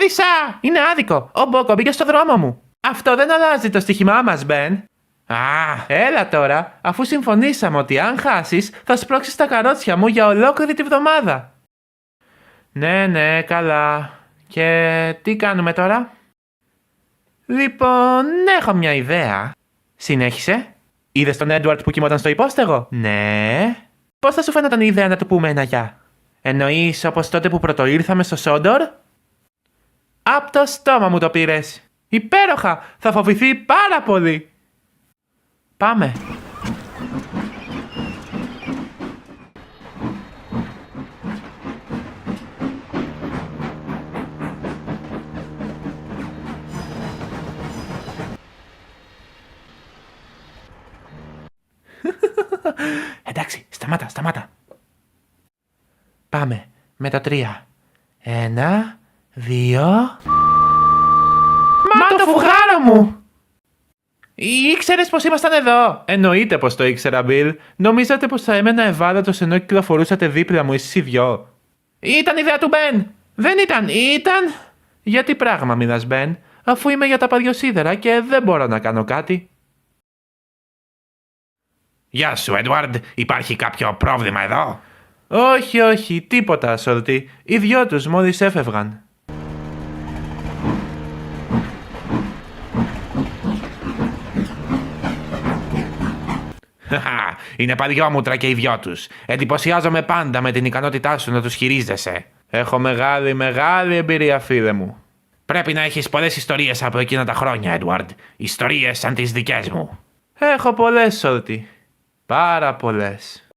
Κέρδισα! Είναι άδικο. Ο Μπόκο μπήκε στο δρόμο μου. Αυτό δεν αλλάζει το στοίχημά μας, Μπεν. Α, έλα τώρα, αφού συμφωνήσαμε ότι αν χάσεις θα σπρώξεις τα καρότσια μου για ολόκληρη τη βδομάδα. Ναι, καλά. Και τι κάνουμε τώρα? Λοιπόν, έχω μια ιδέα. Συνέχισε. Είδες τον Έντουαρτ που κοιμόταν στο υπόστεγο? Ναι. Πώς θα σου φαίνονταν η ιδέα να του πούμε ένα γεια? Εννοείς όπως τότε που πρωτοήρθαμε στο Σόντορ? Απ' το στόμα μου το πήρες. Υπέροχα! Θα φοβηθεί πάρα πολύ. Πάμε. Εντάξει, σταμάτα. Πάμε, με το 3. 1, 2... Μα το φουγάρο μου! Ήξερες πως ήμασταν εδώ? Εννοείται πως το ήξερα, Μπιλ. Νομίζατε πως θα έμενα ευάλωτος ενώ κυκλοφορούσατε δίπλα μου εσείς οι δυο? Ήταν ιδέα του Μπεν! Δεν ήταν... Γιατί πράγμα μιλάς, Μπεν, αφού είμαι για τα παλιοσίδερα και δεν μπορώ να κάνω κάτι. Γεια σου, Έντουαρντ. Υπάρχει κάποιο πρόβλημα εδώ? Όχι, τίποτα, Σόλτι. Οι δυο τους μόλις έφευγαν. Είναι παλιόμουτρα και οι δυο τους. Εντυπωσιάζομαι πάντα με την ικανότητά σου να τους χειρίζεσαι. Έχω μεγάλη εμπειρία, φίλε μου. Πρέπει να έχεις πολλές ιστορίες από εκείνα τα χρόνια, Έντουαρντ. Ιστορίες σαν τις δικές μου. Έχω πολλές, Σόλτι. Πάρα πολλές.